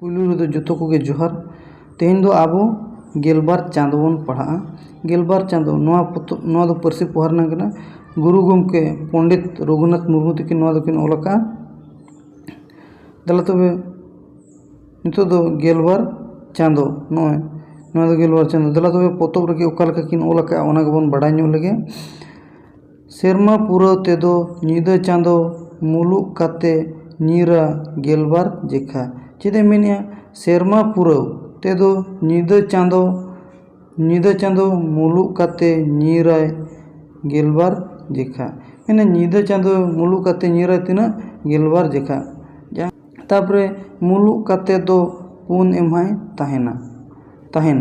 पुलु रेदो जोतो कोगे जोहार। तेहेन दो आबो गेलबार चाँदो बन पढ़ा। गेलबार चाँदो नोआ दो पारसी पोहार नांगना गुरु गोमके पंडित रघुनाथ मुर्मू तकिन नोआ दोकिन ऑल आका। दला तबे नितो दो गेलबार चाँदो नोआ दो गेलबार चाँदो दला तबे पोतब रगे ओका लेका किन ऑल आका ओना गेबोन बाडाय ᱧᱚᱜ लगे। सेरमा पुराव तेदो ᱧᱤᱫᱟᱹ चाँदो मुलुक काते ᱧᱤᱨᱟ गेलबार जेखा। चेदे मेनिया सेरमा पुराव तेदो ᱧᱤᱫᱟᱹ चाँदो मुलुक काते ᱧᱤराय गेलबार जेखा। मैंने ᱧᱤᱫᱟᱹ चाँदो मुलुक काते ᱧᱤराय तिना गेलबार जेखा। तापरे मुलुक काते दो पुन एमहाय ताहेन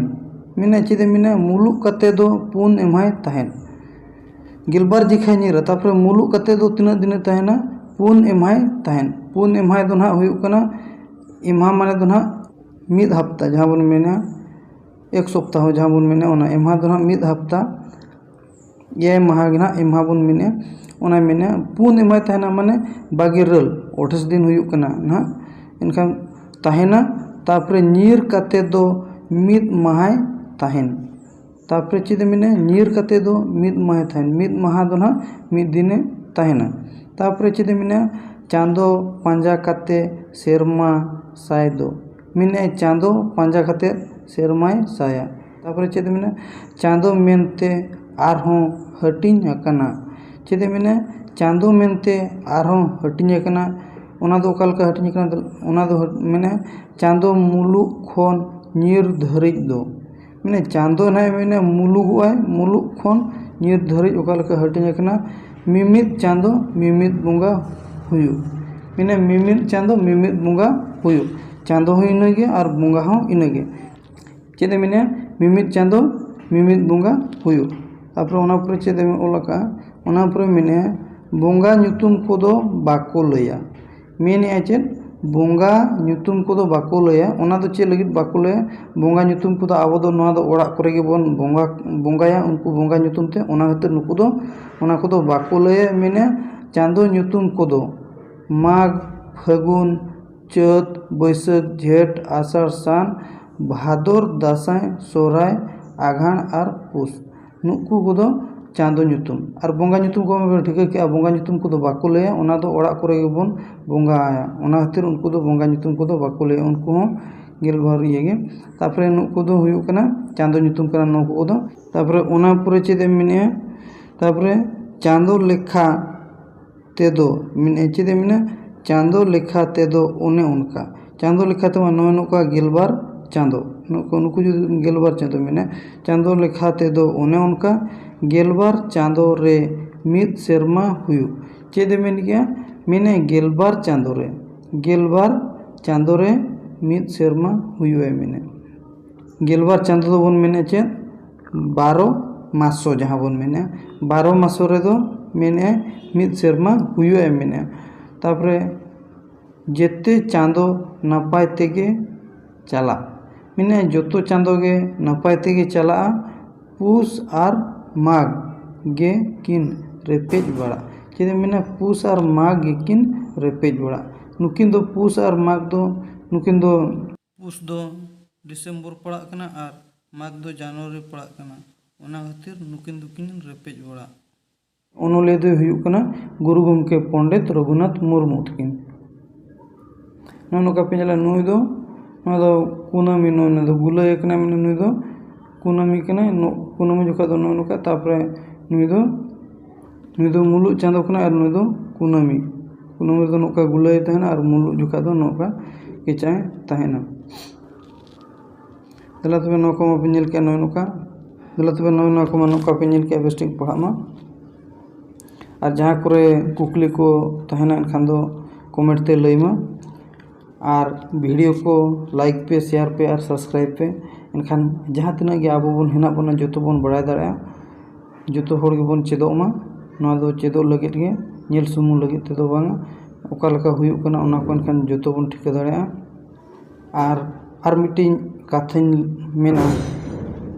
मैंने चेदे मेना मुलुक काते दो पुन एमहाय ताहेन गेलबार जेखा ᱧᱤᱨᱟ। तापरे मुलुक काते दो तिना दिन ताहेना पुन एमहाय ताहेन। पुन एमहाय दो ना हुयुग कना एमहा माने दो ना मिद हफ्ता जहाँ बन मेना एक सप्ताह जहाँ बन मेना ओना एमहा दो ना मिद हफ्ता ये माह गे ना एमहा बन मेने ओना मेने पुन एमहाय ताहेना माने बागेरल 28 दिन हुयुग कना ना इनका ताहेना। तापरे ᱧᱤᱨ काते दो मिद माहाय ताहेन। तापरे चेदे मेने ᱧᱤᱨ काते दो मिद माहाय ताहेन मिद माहा दो ना मिद दिने ताहेना। तापरे चेदे मेने चाँदो पांजा काते सेरमा साय दो मेने चाँदो पांजा काते सेरमाय साया। तापरे चेदे मेने चाँदो मेनते आरहों हटिंग अकना। चेदे मेने चाँदो मेनते आरहों हटिंग अकना ओना दो ओकालका हटिंग अकना ओना दो मेने चाँदो मुलुक खोन ᱧᱤᱨ धरिज दो मेने चाँदो ना मेने मुलुगआय मुलुक खोन ᱧᱤᱨ धरिज ओकालका हटिंग अकना मिमिद चाँदो मिमिद बुंगा हुयु मेने मिमिद चाँदो मिमिद बुंगा हुयु चाँदो हो इनगे और बुंगा हो इनगे। चेदे मेने मिमिद चाँदो मिमिद बुंगा हुयु। तापरे ओना पुरे चेदे ओलका ओना पुरे मेने बुंगा ᱧᱩᱛᱩᱢ कोदो बाको लया मेने चेद बुंगा ᱧᱩᱛᱩᱢ कोदो बाको लया ओना दो चे लगित बाको लया बुंगा ᱧᱩᱛᱩᱢ कोदो आबो दो नोआ दो ओड़ा करे गे बोन बुंगाया उनको बुंगा ᱧᱩᱛᱩᱢ ते ओना खातिर नुकु दो ओना कोदो बाको लया मेने चाँदो ᱧᱩᱛᱩᱢ कोदो माघ फागुन चैत बैसाख झेठ आषाढ़ सान भादर दासाय सोराय आघाण और पुष नुकु कोदो चाँदो ᱧᱩᱛᱩᱢ और बुंगा ᱧᱩᱛᱩम को मैं ठिका के बुंगा ᱧᱩᱛᱩम कोदो बाको लया ओना दो ओड़ा करे गे बोन बुंगा आया ओना खातिर उनको दो बुंगा ᱧᱩᱛᱩम कोदो बाको लया उनको हो गेलबार येगे। तापरे नुकु दो हुयुग कना चाँदो ᱧᱩᱛᱩम कना नुकु कोदो। तापरे ओना पुरे चेदे मेने तापरे चाँदो लेखा तेदो मेने चेदे मेने चाँदो लेखा तेदो ओने उनका चाँदो लेखा तो नोए नुका गेलबार चाँदो नुकु जो गेलबार चाँदो मेने चाँदो लेखा तेदो ओने उनका गेलबार चाँदो रे मिद सेरमा हुयु। चेदे मेने क्या मेने गेलबार चाँदो रे मिद सेरमा हुयु है मेने गेलबार चाँदो दो बन मेने चेद 12 मासो जहाँ बन मेने 12 मासो रे दो मेने मिद सेरमा हुयु है मेने। तापरे जेते चाँदो नपाय तेगे चला मेने जोतो चाँदो गे नपाय तेगे चला पुष और माघ गे किन रेपेज बड़ा। चेदे मेने पुष और माघ गे किन रेपेज बड़ा नुकिन दो पुष और माघ दो नुकिन दो पुष दो डिसेम्बर पड़ा कना और माघ दो जनवरी पड़ा कना ओना खातिर नुकिन दुकिन रेपेज बड़ा। ओनोले दो हुयुग कना गुरु गोमके पंडित रघुनाथ मुर्मू तकिन नोका पेंजला नुई दो कुनामी नुई दो गुलय कना मेने नुई दो कुनामी कना कुनामी जोखा दो नुका। तापरे नुई दो मुलुक चाँदो कना और नुई दो कुनामी दो नोका गुलय तहना और मुलुक जोखा दो नोका केचाय तहना। दला तबे नोका मा पेंजल के नुई नोका दला तबे नुई नोका मा नोका पेंजल के बेस्टिंग पढ़ा मा और जहाँ करे कुकली को तहना एनखान दो कमेंट ते लैमा और वीडियो को लाइक पे शेयर पे और सब्सक्राइब पे एनखान जहाँ तिना गे आबो बन हेना बना जोतो बन बड़ाय दाड़ा जोतो होड़ गे बन चेदो मा नोआ दो चेदो लगित गे नेल सुमु लगित ते दो बांगा ओका लेका हुयुग कना ओना को एनखान जोतो बन ठिका दाड़ा और मिटिंग काथाñ मेना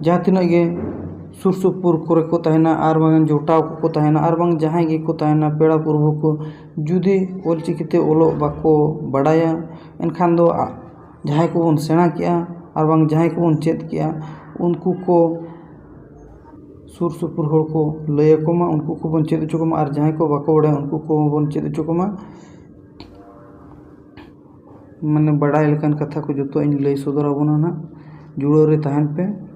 जहाँ तिना गे सुर सुपुर करे को तहना और बांग जोटाव को तहना और बांग जहाँ गे को तहना पेड़ा पूर्व को जुदी ओलचिकीते ओलो बाको बड़ाया एनखान दो जहाँ को बन सेना किया और बांग जहाँ को बन चेत किया उनको को सुर सुपुर होड़ को लय को मा उनको को बन चेत चुको मा और जहाँ को बाको बड़ा उनको को बन चेत चुको मा मैंने बड़ा लेकिन कथा को जो तो इन लय सदर आबोना ना जुड़ो रे तहन पे।